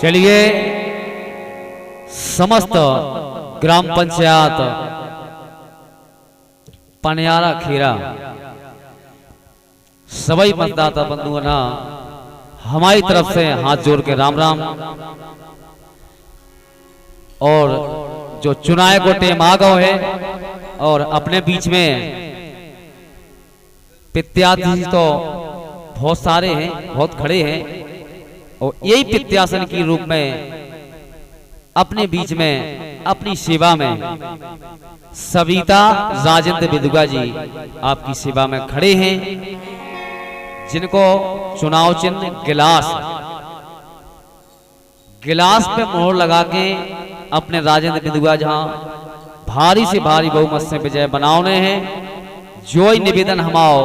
चलिए समस्त ग्राम पंचायत पनियारा खेरा सभी मतदाता बंधुओं ना हमारी तरफ से हाथ जोड़ के राम राम। और जो चुनाव को टेम आ गए है और अपने बीच में प्रत्याशी तो बहुत सारे हैं, बहुत खड़े हैं और यही प्रत्याशन के रूप में अपने बीच में अपनी सेवा में सविता राजेंद्र विदुगा जी आपकी सेवा में खड़े हैं, जिनको चुनाव चिन्ह गिलास पे मोहर लगा के अपने राजेंद्र विदुगा जहां भारी से भारी बहुमत से विजय बनाने हैं। जो ही निवेदन हमाओ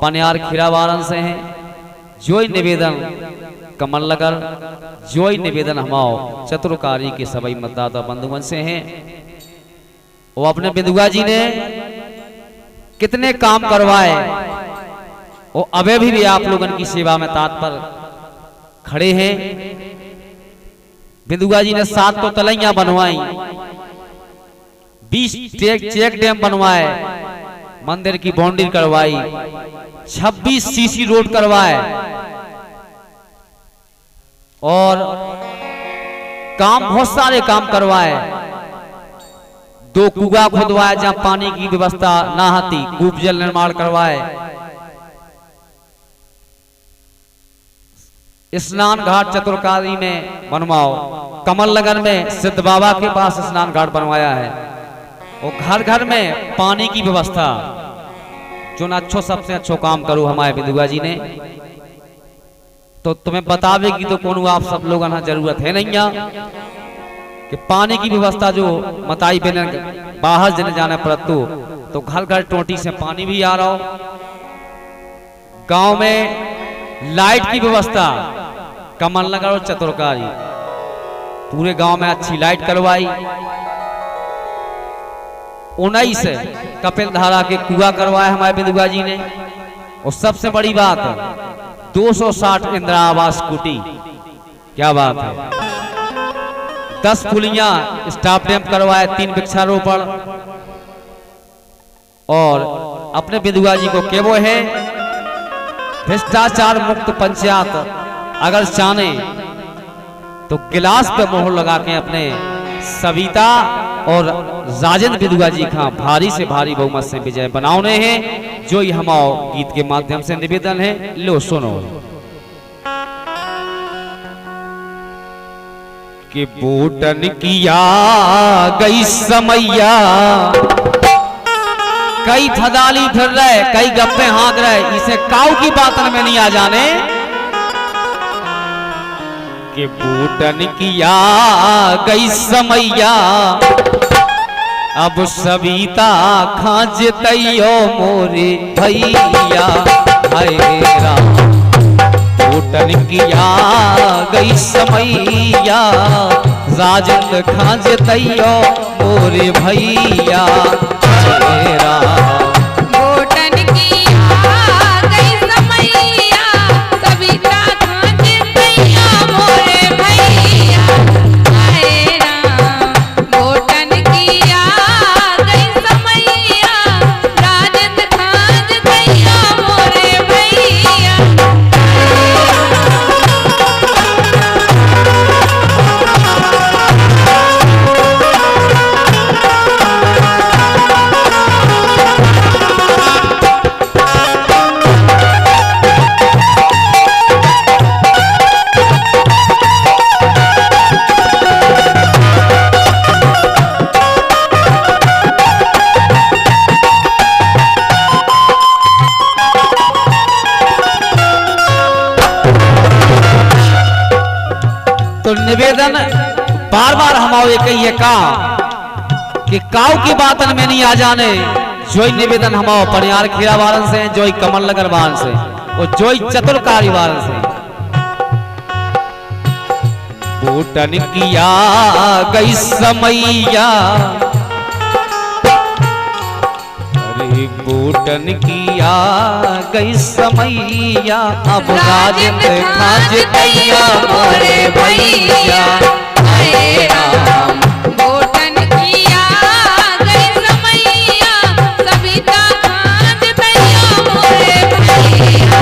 पनियार खीरावारन से हैं, जो ही निवेदन कमल नगर, जो ही निवेदन हमाओ चतुरकारी के सभी मतदाता बंधुओं से हैं। वो अपने विदुगा जी ने कितने काम करवाए, वो अबे भी आप लोगों की सेवा में तात्पर खड़े हैं। विदुगा जी ने 7 तो तलैया बनवाई, 20 चेक डैम बनवाए, मंदिर की बाउंड्री करवाई, 26 सीसी रोड करवाए और काम बहुत सारे काम करवाए। 2 कुआ खुदवाए जहां पानी की व्यवस्था ना आती, कूप जल निर्माण करवाए, स्नान घाट चतुरकारी में बनवाओ, कमल नगर में सिद्ध बाबा के पास स्नान घाट बनवाया है और घर घर में पानी की व्यवस्था। जो ना अच्छो सबसे अच्छो काम करो हमारे विदुगा जी ने, तो तुम्हें बतावेगी तो कौन आप सब लोग ना जरूरत है नहीं कि पानी की व्यवस्था जो मताई बिना बाहर जने जाने परतु तो घर घर टोटी से पानी भी आ रहा हो। गांव में लाइट की व्यवस्था कमल नगर और चतुरकारी पूरे गांव में अच्छी लाइट करवाई। 19 कपिल धारा के कुआ करवाया हमारे विदुगा जी ने। और सबसे बड़ी बात 260 इंदिरा आवास कुटी, क्या बात है। 10 पुलियां स्टाफ डैम करवाए, 3 वृक्षारोपण। और अपने विदुगा जी को केवो है भ्रष्टाचार मुक्त पंचायत अगर चाहे तो गिलास पे मोहर लगा के अपने सविता और राजेंद्र विदुगा जी का भारी से भारी बहुमत से विजय बनाने हैं। जो ही हमारे गीत के माध्यम से निवेदन है, लो सुनो कि बूटन किया गई समैया, कई थदाली फिर रहे, कई गप्पे हाँक रहे, इसे काऊ की बातन में नहीं आ जाने कि बूटन किया गई समैया, अब सविता खाजतैयो मोरे भैया। हैरा बूटन किया गई समैया, राजेंद्र खाजतैयो मोरे भैया। हैरा निवेदन बार बार हमारे कहिए का कि काऊ की बातन में नहीं आ जाने। जो ही निवेदन हमारे पनियार खीरा वारन से, जो ही कमल नगर वारन से और जो ही चतुरकारी वारन से। बूटन किया गई समैया, अरे बूटन किया गई समैया, अब राजेंद्र खाज दैया मोरे भैया। हरे राम बूटन किया गई समैया, सविता खाज दैया मोरे भैया।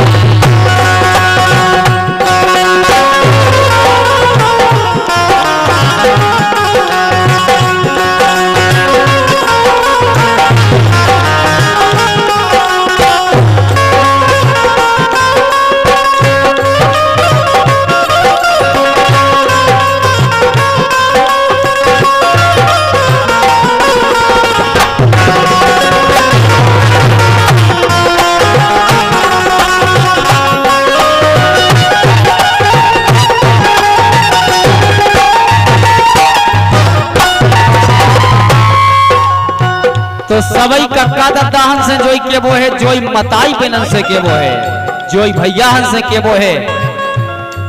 तो सबई कक्का दद्दा हन से जोई के वो है, जोई मताई बेनन से के वो है, जोई भैया हन से के वो है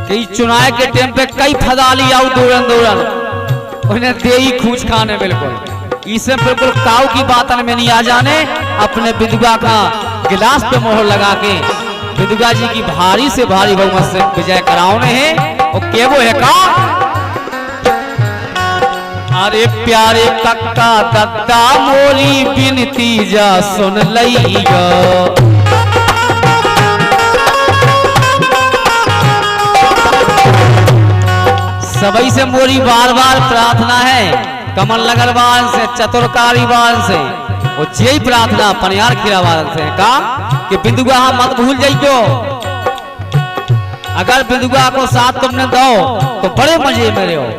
कि चुनाव के टाइम पे कई फदाली आउ दूरन दूरन उन्हें देई खूंच खाने। बिल्कुल इसे बिल्कुल काऊ की बात में नहीं आ जाने। अपने विधवा का गिलास पे मोहर लगा के विधवा जी की भारी से भारी बहुमत से विजय कराने हैं। और के वो है का, अरे प्यारे कक्का दद्दा मोरी बिनती जा सुन लइयो। सबई से मोरी बार बार प्रार्थना है, कमल नगर वाल से, चतुरकारी वाल से, और यही प्रार्थना पनियार खीरा वाल से का कि बिंदुआ मत भूल जाइयो। अगर बिंदुआ को साथ तुमने दो तो बड़े मजे मेरे हो।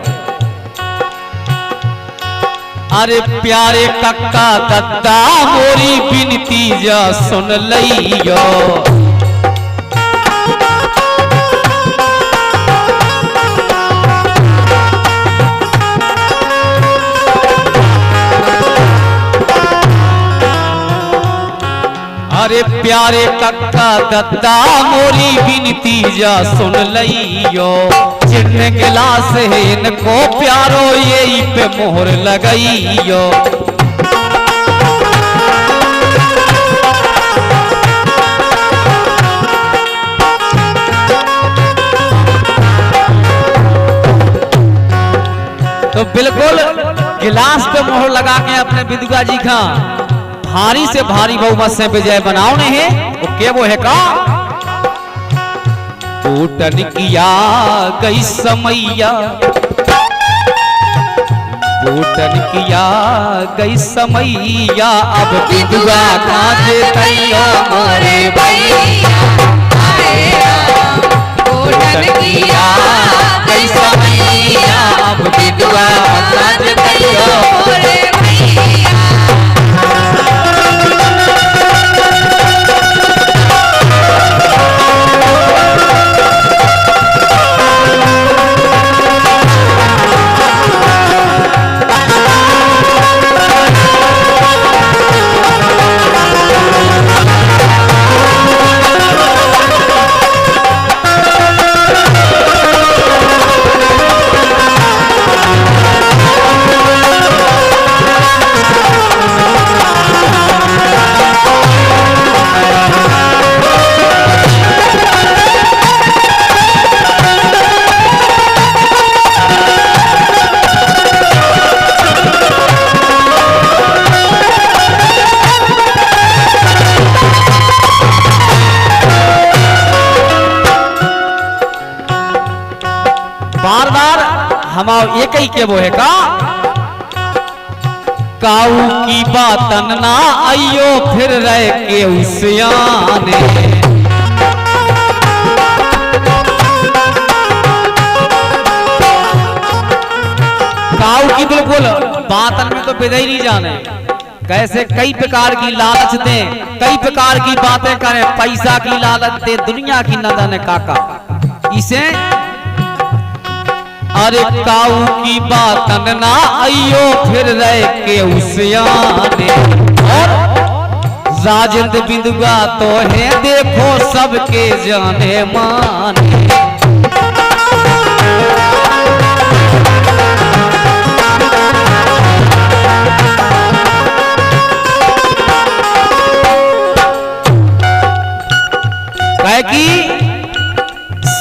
अरे प्यारे कक्का दद्दा मोरी बिनती जा सुन लइयो। अरे प्यारे कक्का दद्दा मोरी बिनती जा सुन लइयो। जिन गिलास है इनको प्यारो यही पे मोहर लगइयो। तो बिल्कुल गिलास पे मोहर लगा के अपने विधवा जी का भारी से भारी बहुमत से विजय बनाने हैं। वो के वो है का, बूटन किया गई समैया, बूटन किया गई समैया, अब विधवा खाज दैया मोरे भैया। बूटन किया गई समैया, अब विधवा खाज दैया मोरे भैया। बार बार हम एक ही के वो है का, काऊ की बातन ना आइयो फिर रह के उसियाने। काऊ की बिल्कुल बातन में तो विदई नहीं जाने। कैसे कई प्रकार की लालच दे, कई प्रकार की बातें करें, पैसा की लालच दे, दुनिया की न जाने काका। इसे अरे काऊ की बातन ना आइयो फिर रह के उसियाने। और राजेंद्र बिंदुआ तो है देखो सबके जाने माने।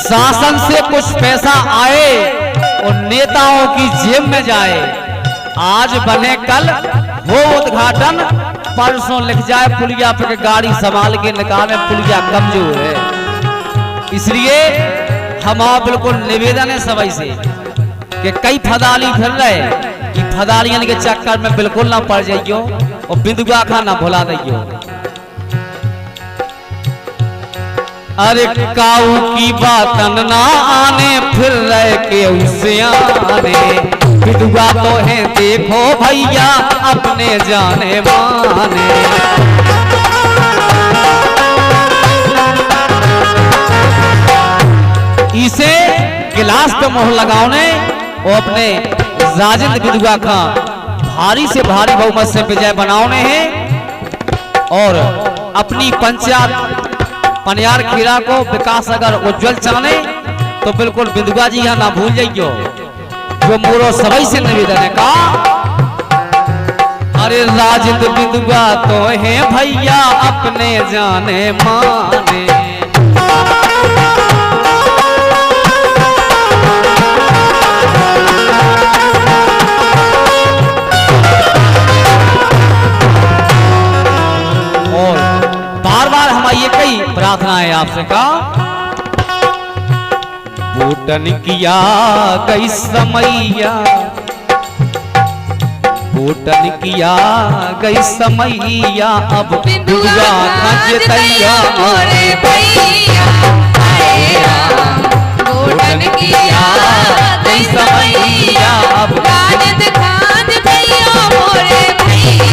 शासन से कुछ पैसा आए और नेताओं की जेब में जाए, आज बने कल हो उद्घाटन, परसों लिख जाए पुलिया पे गाड़ी संभाल के निकाले पुलिया कमजोर है। इसलिए हमारा बिल्कुल निवेदन है सभी से कि कई फदाली फिर रहे कि फदालियन के चक्कर में बिल्कुल ना पड़ जाइयो और बिंदुआ खा ना भुला दियो। अरे काऊ की बातन ना आने फिर रहे के उसे आने, बिंदुआ तो है देखो भैया अपने जाने माने। इसे गिलास पे मोहर लगाने और अपने राजेंद्र बिंदुआ खां भारी से भारी बहुमत से विजय बनाने हैं और अपनी पंचायत पनियार खीरा को विकास अगर उज्जवल चाहे तो बिल्कुल बिंदुआ जी यहाँ ना भूल जाइयो। जो मोरो सभी से निवेदन है का, अरे राजेंद्र बिंदुआ तो है भैया अपने जाने माने। ये कई प्रार्थना है आपसे का, बूटन किया गई समैया, बूटन किया गई समैया, अब बिंदुआ खज तैया मोरे भैया, बूटन किया गई समैया, अब राजद खाज तैया मोरे भैया।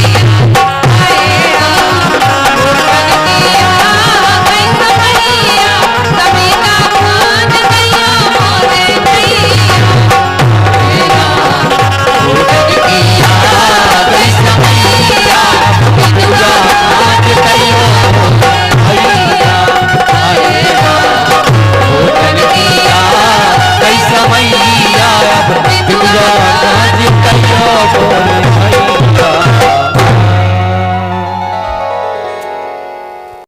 Oh